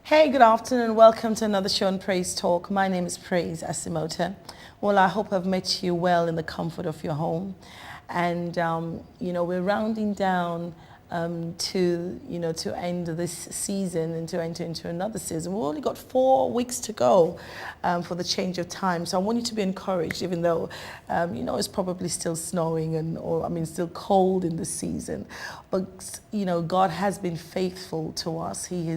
Hey, good afternoon. Welcome to another show on Praise Talk. My name is Praise Asimota. Well, I hope I've met you well in the comfort of your home. And, we're rounding down to end this season and to enter into another season. We've only got 4 weeks to go for the change of time. So I want you to be encouraged, even though, it's probably still snowing still cold in the season. But, God has been faithful to us. He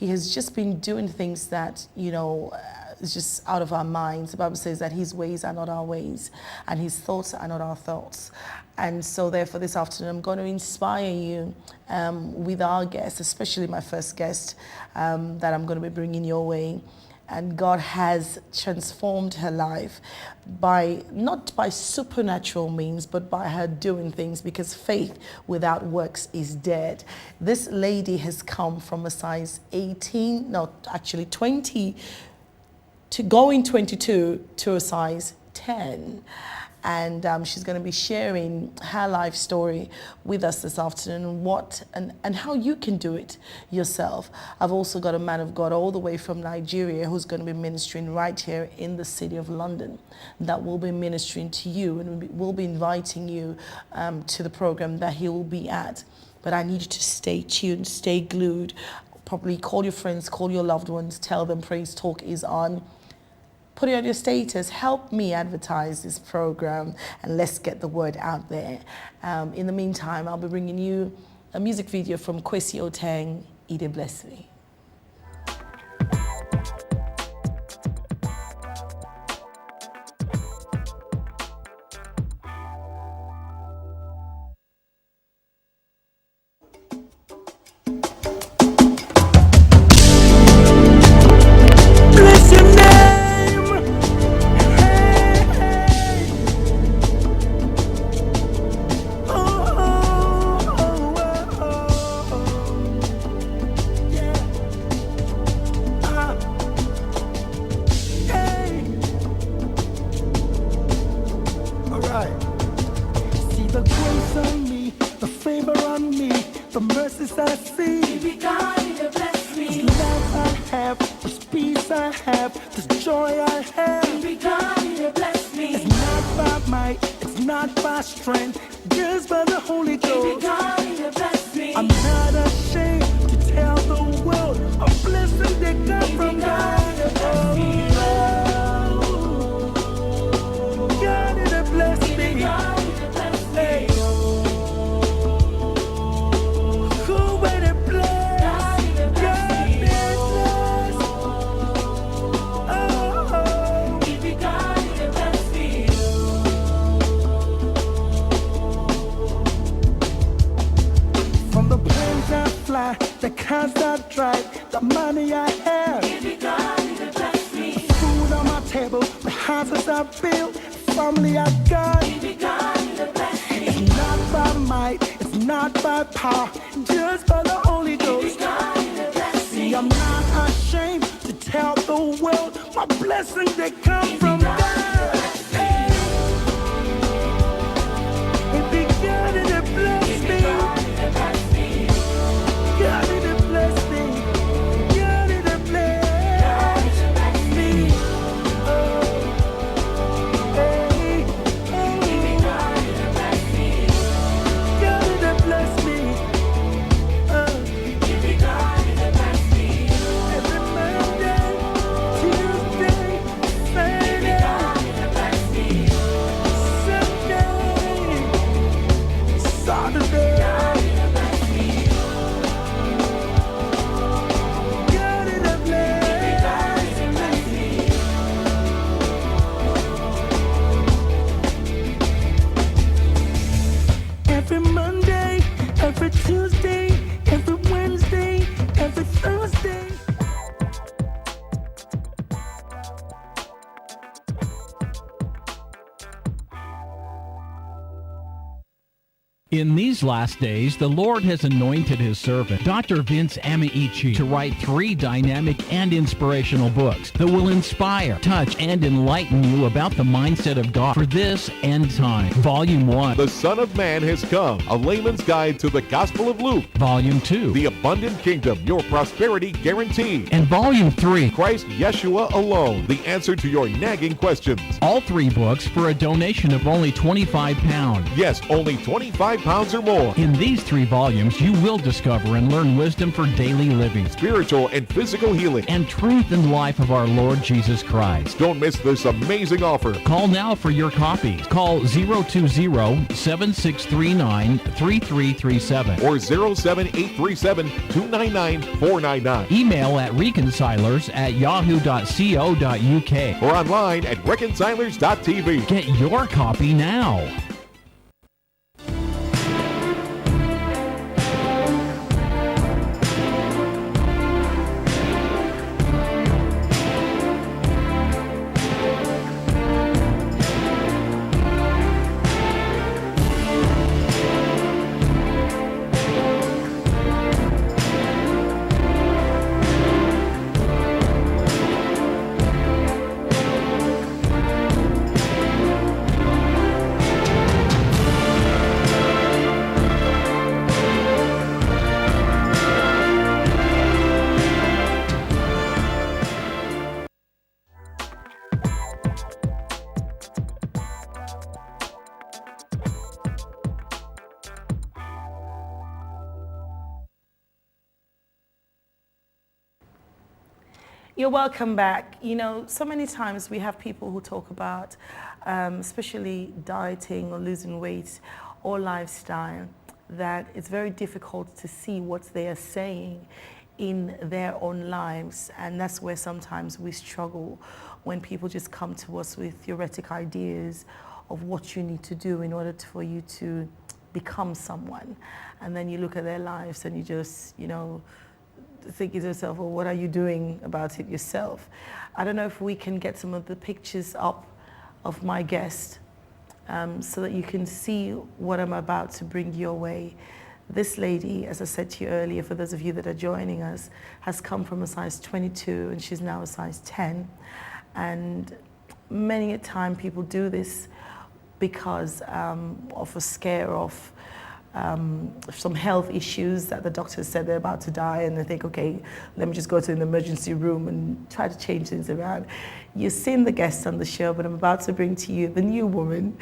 has just been doing things that, is just out of our minds. The Bible says that his ways are not our ways and his thoughts are not our thoughts. And so therefore this afternoon, I'm going to inspire you with our guest, especially my first guest that I'm going to be bringing your way. And God has transformed her life not by supernatural means, but by her doing things, because faith without works is dead. This lady has come from a size 18, no, actually 20, to going 22 to a size 10. And she's going to be sharing her life story with us this afternoon, and how you can do it yourself. I've also got a man of God all the way from Nigeria who's going to be ministering right here in the city of London, that will be ministering to you, and we'll be inviting you to the program that he will be at. But I need you to stay tuned, stay glued. Probably call your friends, call your loved ones, tell them Praise Talk is on. Put it on your status. Help me advertise this program, and let's get the word out there. In the meantime, I'll be bringing you a music video from Kwesi Oteng, Ide Bless Me. The cars I drive, the money I have. Give God to bless me. The food on my table, the houses I built, family I got. Give God to bless me. It's not by might, it's not by power, just by the Holy Ghost. Give God to bless me. I'm not ashamed to tell the world my blessings they come from God. It be God to bless me. God to bless me. God to bless me. Oh, hey, oh. God to bless me. God to bless me. Every Monday, Tuesday, Friday, God to bless me. Sunday, Saturday. Every Monday, every Tuesday, every Wednesday, every Thursday. In these these last days, the Lord has anointed his servant, Dr. Vince Amiichi, to write 3 dynamic and inspirational books that will inspire, touch, and enlighten you about the mindset of God for this end time. Volume 1. The Son of Man has come, a layman's guide to the Gospel of Luke. Volume 2. The Abundant Kingdom, your prosperity guarantee. And Volume 3. Christ Yeshua alone, the answer to your nagging questions. All 3 books for a donation of only £25. Yes, only 25 pounds or more. In these 3 volumes, you will discover and learn wisdom for daily living, Spiritual and physical healing. and truth and life of our Lord Jesus Christ. Don't miss this amazing offer. Call now for your copies. Call 020-7639-3337. Or 07837-299-499. Email at reconcilers@yahoo.co.uk. Or online at reconcilers.tv. Get your copy now. You're welcome back. You know, so many times we have people who talk about, especially dieting or losing weight or lifestyle, that it's very difficult to see what they are saying in their own lives. And that's where sometimes we struggle when people just come to us with theoretic ideas of what you need to do in order for you to become someone. And then you look at their lives and you just, you know, think to yourself, well, what are you doing about it yourself? I don't know if we can get some of the pictures up of my guest so that you can see what I'm about to bring your way. This lady, as I said to you earlier, for those of you that are joining us, has come from a size 22 and she's now a size 10. And many a time people do this because of a scare of some health issues that the doctors said they're about to die, and they think, okay, let me just go to an emergency room and try to change things around. You've seen the guests on the show, but I'm about to bring to you the new woman.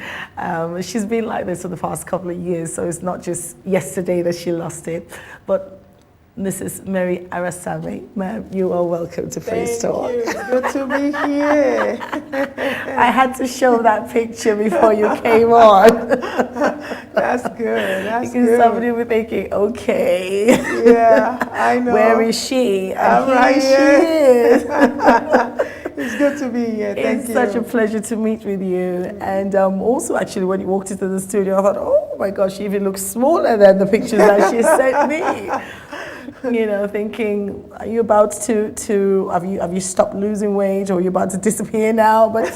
She's been like this for the past couple of years, so it's not just yesterday that she lost it. But Mrs. Mary Arasanmi, ma'am, you are welcome to Praise Talk. Thank you. It's good to be here. I had to show that picture before you came on. That's good. That's Because good. somebody will be thinking, okay, Yeah, I know. where is she? And I'm right here she here. is. It's good to be here. Thank It's you. such a pleasure to meet with you. And also, actually, when you walked into the studio, I thought, oh my gosh, she even looks smaller than the pictures that she sent me. You know, thinking, are you about to have you stopped losing weight, or are you about to disappear now? But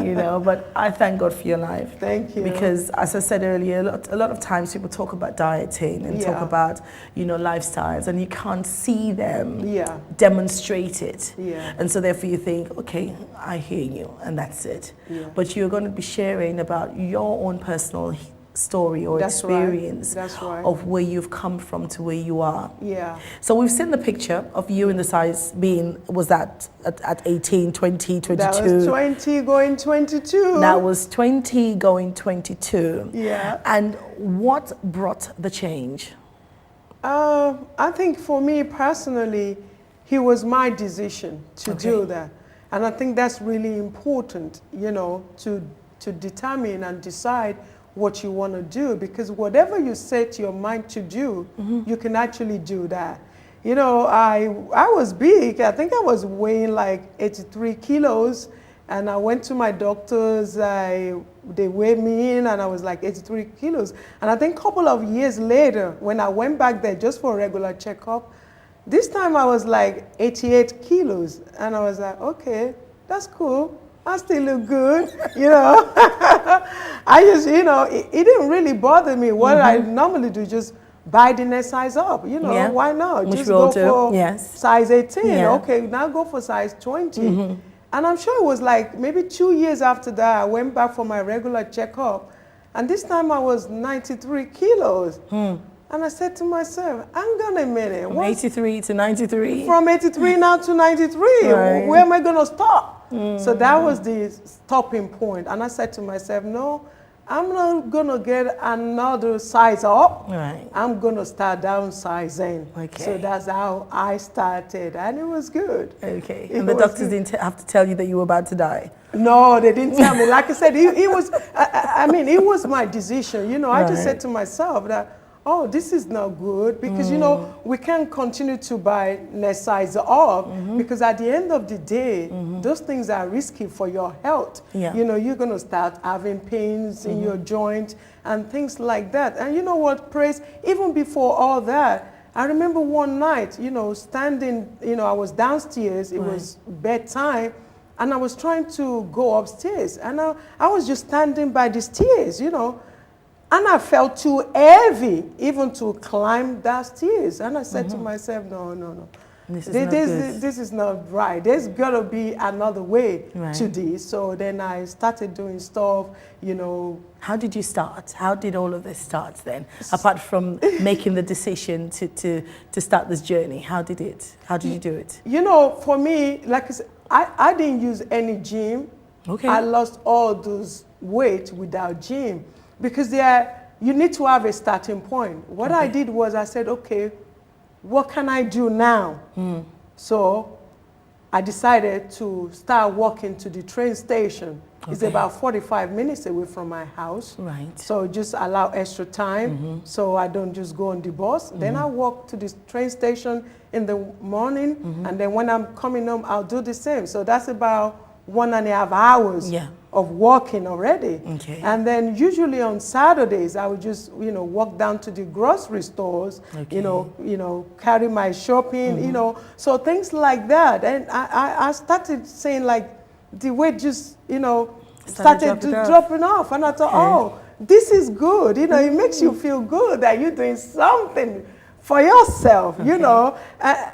you know, but I thank God for your life. Thank you. Because as I said earlier, a lot of times people talk about dieting and talk Yeah. about, you know, lifestyles, and you can't see them Yeah. demonstrate it. Yeah. And so therefore you think, okay, I hear you, and that's it. Yeah. But you're going to be sharing about your own personal story or That's right. experience That's right. of where you've come from to where you are. Yeah. So we've seen the picture of you in the size being, was that at 18, 20, 22? That was 20 going 22. That was 20 going 22. Yeah. And what brought the change? I think for me personally, it was my decision to do that. And I think that's really important, you know, to determine and decide what you want to do, because whatever you set your mind to do, you can actually do that. You know, I was big. I think I was weighing like 83 kilos, and I went to my doctors. They weighed me in, and I was like 83 kilos. And I think a couple of years later, when I went back there just for a regular checkup, this time I was like 88 kilos, and I was like, okay, that's cool. I still look good, you know. I just, you know, it didn't really bother me. What I normally do, just buy the next size up, you know, Yeah. why not? Which Just we all go do, for yes. size 18. Yeah. Okay, now go for size 20. And I'm sure it was like maybe 2 years after that, I went back for my regular checkup. And this time I was 93 kilos. And I said to myself, hang on a minute. From 83 to 93. From 83 now to 93. Right. Where am I going to stop? So that was the stopping point. And I said to myself, no, I'm not going to get another size up. Right. I'm going to start downsizing. Okay. So that's how I started. And it was good. Okay. It And the was doctors good. didn't have to tell you that you were about to die? No, they didn't tell me. Like I said, it was, I mean, it was my decision. You know, I just Right. said to myself that, oh, this is not good because, you know, we can't continue to buy next size up because at the end of the day, those things are risky for your health. Yeah. You know, you're going to start having pains in your joint and things like that. And you know what, Praise, even before all that, I remember one night, you know, standing, you know, I was downstairs, it was bedtime, and I was trying to go upstairs. And I was just standing by the stairs, you know, and I felt too heavy even to climb that stairs. And I said to myself, no. This is not good. This is not right. There's got to be another way Right. to this. So then I started doing stuff, you know. How did you start? How did all of this start then? Apart from making the decision to start this journey, how did you do it? You know, for me, like I said, I didn't use any gym. Okay. I lost all those weight without gym because you need to have a starting point. What I did was I said, okay, what can I do now? So I decided to start walking to the train station. It's Okay. about 45 minutes away from my house. Right. So just allow extra time so I don't just go on the bus. Then I walk to the train station in the morning and then when I'm coming home, I'll do the same. So that's about 1.5 hours Yeah. of walking already. Okay. And then usually on Saturdays, I would just, you know, walk down to the grocery stores, Okay. you know, carry my shopping, you know, so things like that. And I started saying like the weight just, you know, started dropping off. And I thought, oh, this is good. You know, it makes you feel good that you're doing something for yourself, you know.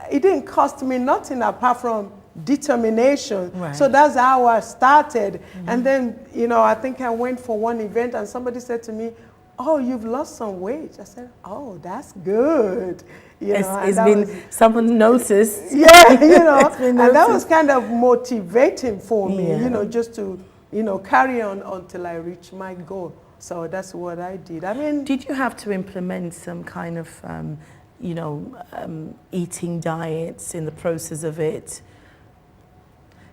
It didn't cost me nothing apart from determination. Right. So that's how I started. And then, you know, I think I went for one event and somebody said to me, oh, you've lost some weight. I said, oh, that's good. You know, It's been, someone noticed. yeah, you know, It's been and that noticed. was kind of motivating for me, Yeah. you know, just to, you know, carry on until I reach my goal. So that's what I did. I mean, Did you have to implement some kind of, eating diets in the process of it?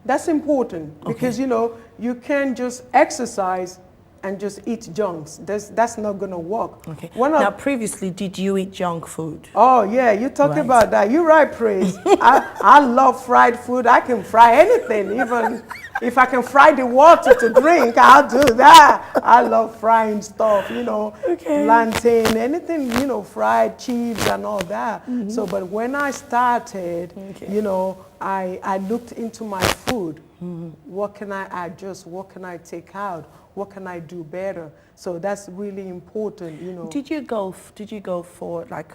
that's important because, you know, you can't just exercise and just eat junks. That's not going to work. Okay. One of- Now, previously, did you eat junk food? Oh, yeah, you talk Right. about that. You're right, Praise. I love fried food. I can fry anything. Even if I can fry the water to drink, I'll do that. I love frying stuff, you know, plantain, anything, you know, fried cheese and all that. So, but when I started, you know, I looked into my food. What can I adjust? What can I take out? What can I do better? So that's really important, you know. Did you go for like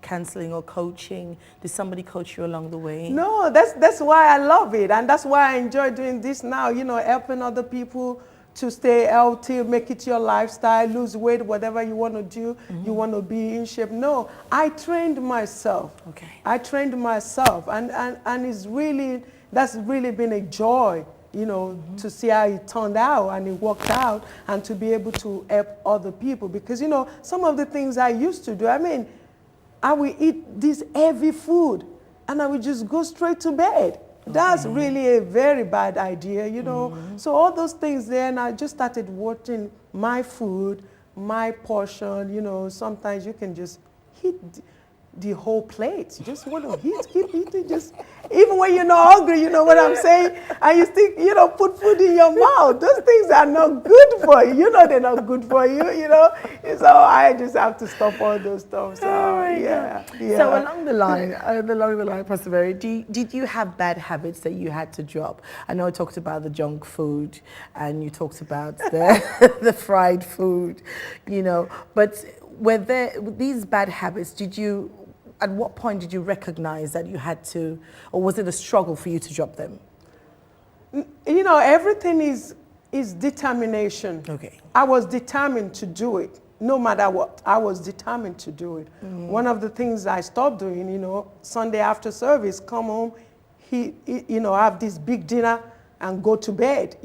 counseling or coaching? Did somebody coach you along the way? No, that's why I love it, and that's why I enjoy doing this now. You know, helping other people to stay healthy, make it your lifestyle, lose weight, whatever you want to do. You want to be in shape. No, I trained myself. Okay. I trained myself, and it's really that's really been a joy. You know, to see how it turned out and it worked out, and to be able to help other people. Because, you know, some of the things I used to do, I mean, I would eat this heavy food and I would just go straight to bed. That's really a very bad idea, you know. So all those things then, I just started watching my food, my portion, you know. Sometimes you can just the whole plate. You just want to eat, keep eating, just even when you're not hungry, you know what I'm saying? And you still, put food in your mouth. Those things are not good for you. You know they're not good for you, So I just have to stop all those stuff. So yeah. So along the line, Pastor Mary, did you have bad habits that you had to drop? I know I talked about the junk food, and you talked about the fried food, but were there these bad habits? At what point did you recognize that you had to, or was it a struggle for you to drop them? Everything is determination. Okay. I was determined to do it, no matter what. I was determined to do it. One of the things I stopped doing, Sunday after service, come home, have this big dinner and go to bed.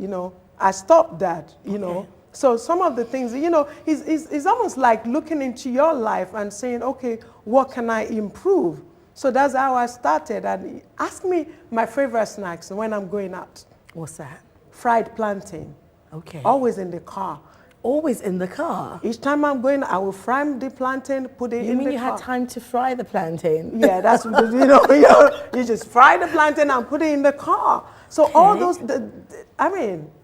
I stopped that. Okay. So some of the things, it's almost like looking into your life and saying, okay, what can I improve? So that's how I started. And ask me my favorite snacks when I'm going out. What's that? Fried plantain. Okay. Always in the car. Always in the car? Each time I'm going, I will fry the plantain, put it in the car. You mean you had time to fry the plantain? Yeah, that's, you just fry the plantain and put it in the car. So Okay. all those,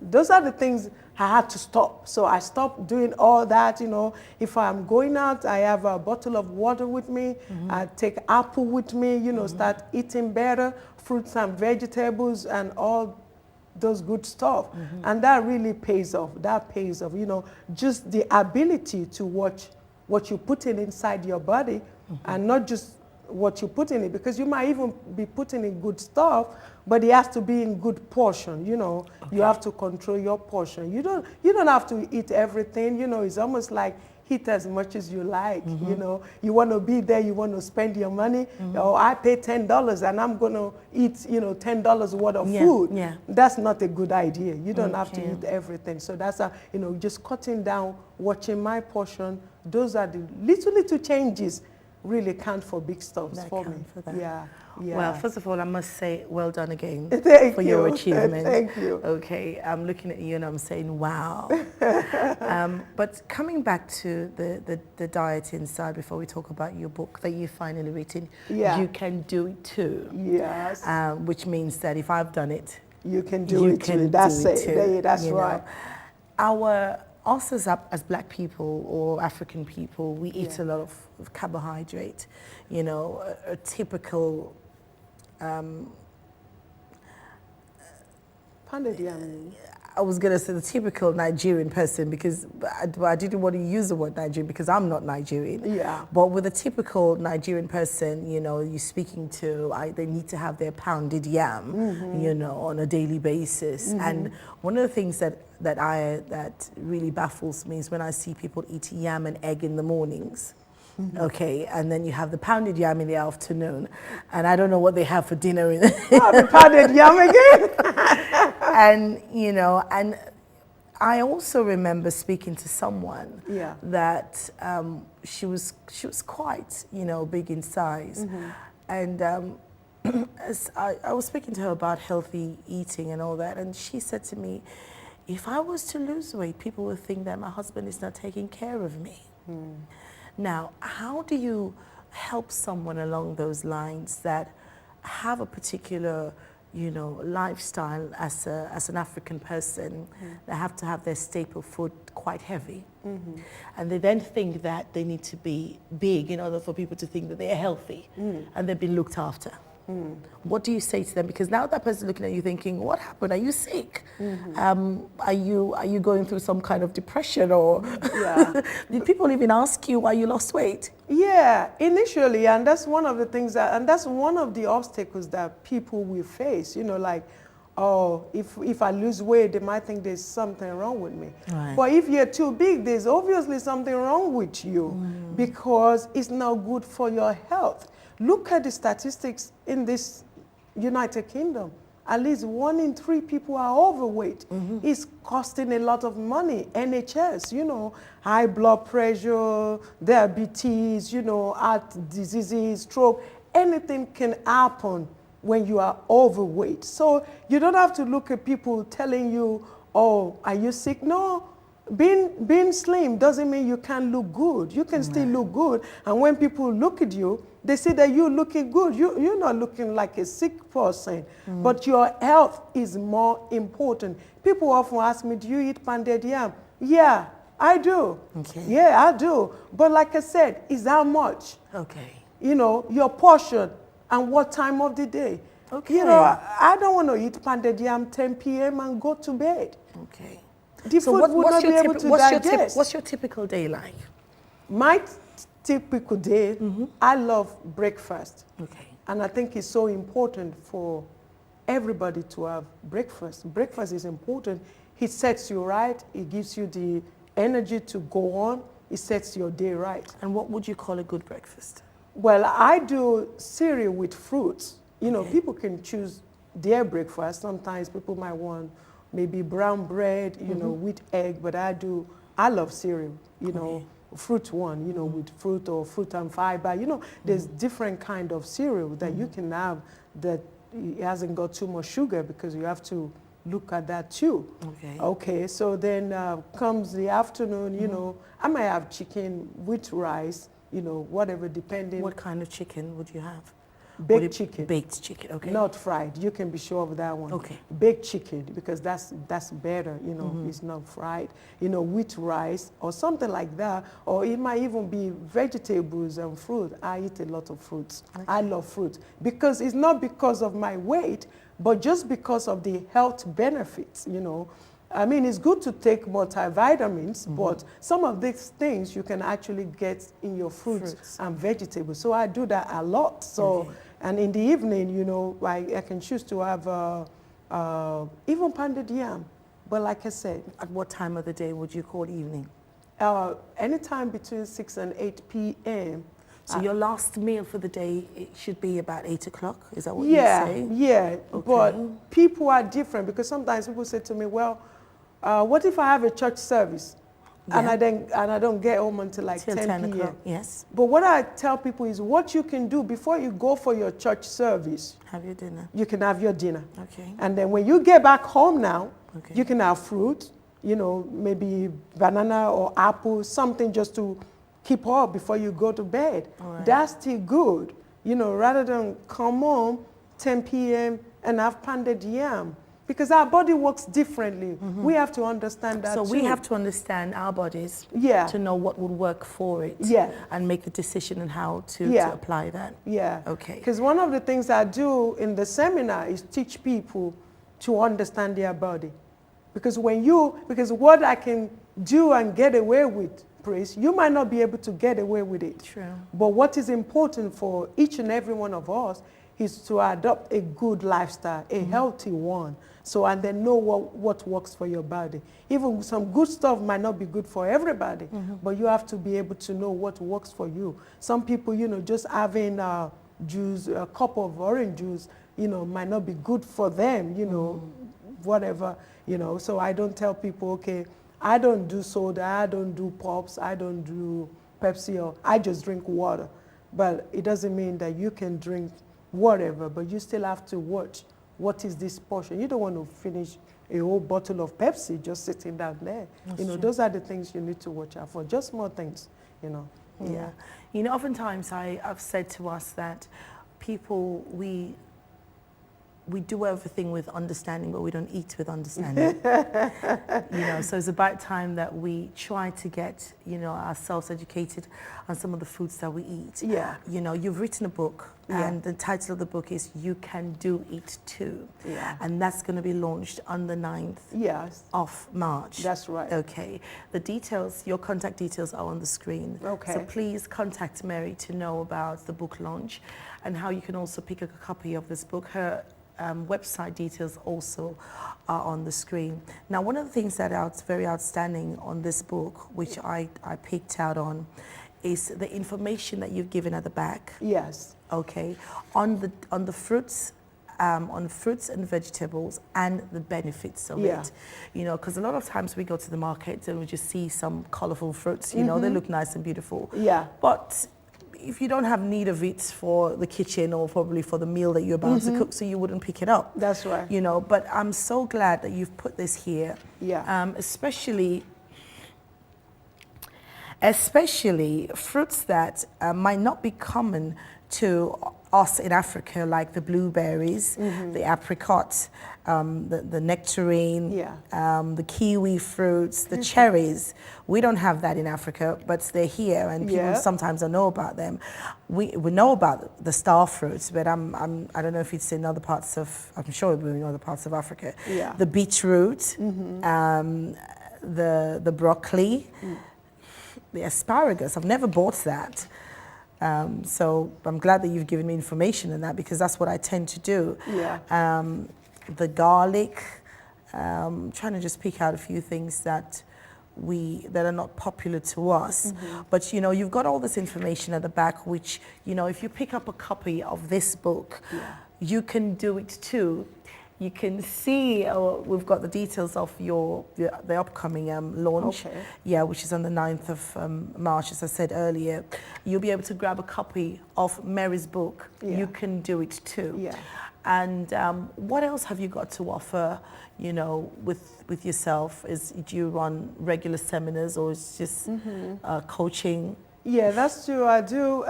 those are the things I had to stop. So I stopped doing all that, If I'm going out, I have a bottle of water with me. I take apple with me, start eating better, fruits and vegetables and all those good stuff. And that really pays off. That pays off, just the ability to watch what you put in inside your body and not just what you put in it, because you might even be putting in good stuff, but it has to be in good portion. You have to control your portion. You don't have to eat everything. It's almost like eat as much as you like. You want to be there, you want to spend your money. I pay $10 and I'm going to eat $10 worth of food. Yeah. That's not a good idea. You don't have to eat everything. So that's just cutting down, watching my portion. Those are the little changes really count for big stuff for me. For that. Yeah. Well, first of all, I must say well done again Thank for you. your achievement. Thank you. Okay, I'm looking at you and I'm saying, wow. But coming back to the dieting side before we talk about your book that you finally written, You Can Do It Too. Yes. Which means that if I've done it, you can do it too. That's it. That's right. Us as black people or African people, we eat a lot of carbohydrate. A typical Pounded yam. I was going to say the typical Nigerian person, because I didn't want to use the word Nigerian because I'm not Nigerian. Yeah. But with a typical Nigerian person, you're speaking to, they need to have their pounded yam, on a daily basis. And one of the things that really baffles me is when I see people eat yam and egg in the mornings. Okay, and then you have the pounded yam in the afternoon, and I don't know what they have for dinner. The pounded yam again. And I also remember speaking to someone that she was quite big in size, and as I was speaking to her about healthy eating and all that, and she said to me, if I was to lose weight, people would think that my husband is not taking care of me. Now, how do you help someone along those lines that have a particular, lifestyle as an African person, that have to have their staple food quite heavy, and they then think that they need to be big in order for people to think that they are healthy and they've been looked after? What do you say to them? Because now that person's looking at you thinking, what happened? Are you sick? Are you going through some kind of depression? Or did people even ask you why you lost weight? Yeah, initially, and that's one of the things and that's one of the obstacles that people will face, if I lose weight, they might think there's something wrong with me. Right. But if you're too big, there's obviously something wrong with you because it's not good for your health. Look at the statistics in this United Kingdom. At least 1 in 3 people are overweight. It's costing a lot of money. NHS, high blood pressure, diabetes, heart diseases, stroke, anything can happen when you are overweight. So you don't have to look at people telling you, oh, are you sick? No, being slim doesn't mean you can't look good. You can still look good. And when people look at you, they see that you're looking good. You're not looking like a sick person, but your health is more important. People often ask me, do you eat pounded yam? Yeah, I do. Okay. Yeah, I do. But like I said, is how much? Okay. You know, your portion and what time of the day. Okay. You know, I don't want to eat pounded yam 10 p.m. and go to bed. Okay. The food would not be able to digest. What's your typical day like? My typical day, I love breakfast. Okay. And I think it's so important for everybody to have breakfast. Breakfast is important. It sets you right. It gives you the energy to go on. It sets your day right. And what would you call a good breakfast? Well, I do cereal with fruits. You know, Okay. people can choose their breakfast. Sometimes people might want maybe brown bread, you know, with egg, but I love cereal, you know, fruit one, you know, with fruit or fruit and fiber. You know, there's different kind of cereal that you can have that it hasn't got too much sugar, because you have to look at that too. Okay. Okay, so then comes the afternoon, you know, I might have chicken with rice, you know, whatever, depending. What kind of chicken would you have? Baked chicken. Baked chicken, okay. Not fried. You can be sure of that one. Okay. Baked chicken, because that's better, you know, it's not fried, you know, with rice or something like that. Or it might even be vegetables and fruit. I eat a lot of fruits. Okay. I love fruit, because it's not because of my weight, but just because of the health benefits, you know. I mean, it's good to take multivitamins, but some of these things you can actually get in your fruits and vegetables. So I do that a lot. So, and in the evening, you know, I can choose to have even pounded yam. But like I said, At what time of the day would you call evening? anytime between 6 and 8 p.m. So your last meal for the day, it should be about 8 o'clock? Is that what Yeah, you say? yeah. Okay. But people are different, because sometimes people say to me, well, what if I have a church service and I don't get home until like Till 10 10 p.m.? o'clock, yes. But what I tell people is, what you can do before you go for your church service, Have your dinner. you can have your dinner. Okay. And then when you get back home now, Okay. you can have fruit, you know, maybe banana or apple, something just to keep up before you go to bed. All right. That's still good, you know, rather than come home 10 p.m. and have pounded yam. Because our body works differently. We have to understand that So too. we have to understand our bodies Yeah. to know what would work for it, Yeah. and make the decision on how to Yeah. apply that. Yeah. Okay. Because one of the things I do in the seminar is teach people to understand their body. Because what I can do and get away with, Praise, you might not be able to get away with it. True. But what is important for each and every one of us is to adopt a good lifestyle, a healthy one. So, and then know what works for your body. Even some good stuff might not be good for everybody, but you have to be able to know what works for you. Some people, you know, just having juice, a cup of orange juice, you know, might not be good for them, you know, whatever, you know. So I don't tell people, okay, I don't do soda, I don't do pops, I don't do Pepsi, or I just drink water. But it doesn't mean that you can drink whatever, but you still have to watch what is this portion. You don't want to finish a whole bottle of Pepsi just sitting down there. You know, those are the things you need to watch out for, just small things, you know. Yeah. You know, oftentimes I've said to us that people, we do everything with understanding, but we don't eat with understanding. You know, so it's about time that we try to get, you know, ourselves educated on some of the foods that we eat. Yeah. You know, you've written a book, Yeah. and the title of the book is You Can Do It Too. Yeah. And that's going to be launched on the 9th Yes, of March. that's right. Okay. The details, your contact details are on the screen. Okay. So please contact Mary to know about the book launch and how you can also pick a copy of this book. Her website details also are on the screen. Now, one of the things that is very outstanding on this book, which I picked out on, is the information that you've given at the back. Yes. Okay, on the fruits, on fruits and vegetables and the benefits of Yeah. it. You know, because a lot of times we go to the market and we just see some colorful fruits. You know, they look nice and beautiful. Yeah. But if you don't have need of it for the kitchen or probably for the meal that you're about to cook, so you wouldn't pick it up. That's right. You know, but I'm so glad that you've put this here. Yeah. Especially especially fruits that might not be common to us in Africa, like the blueberries, the apricots, the nectarine, the kiwi fruits, the cherries. We don't have that in Africa, but they're here, and people sometimes don't know about them. We know about the star fruits, but I don't know if it's in other parts of, I'm sure it will be in other parts of Africa. The beetroot, the broccoli, the asparagus. I've never bought that. So I'm glad that you've given me information on that, because that's what I tend to do. The garlic, trying to just pick out a few things that are not popular to us. But you know, you've got all this information at the back, which, you know, if you pick up a copy of this book, you can do it too. You can see, we've got the details of the upcoming launch, which is on the 9th of March, as I said earlier. You'll be able to grab a copy of Mary's book. You can do it too. And what else have you got to offer, you know, with yourself? Do you run regular seminars, or is just coaching? Yeah, that's true. I do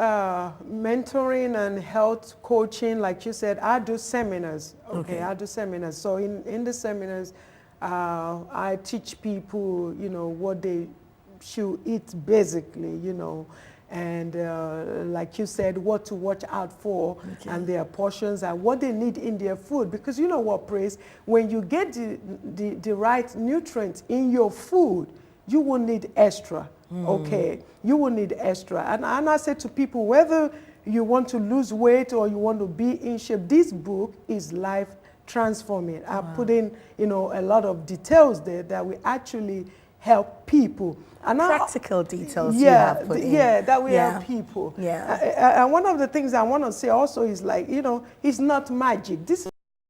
mentoring and health coaching. Like you said, I do seminars. I do seminars. So in the seminars, I teach people, you know, what they should eat basically, you know, and like you said, what to watch out for, and their portions and what they need in their food. Because you know what, Praise, when you get the right nutrients in your food, you will need extra. You will need extra. And I say to people, whether you want to lose weight or you want to be in shape, this book is life transforming. I put in, you know, a lot of details there that will actually help people. And practical details you have put in. That will help people. And one of the things I want to say also is, like, you know, it's not magic. This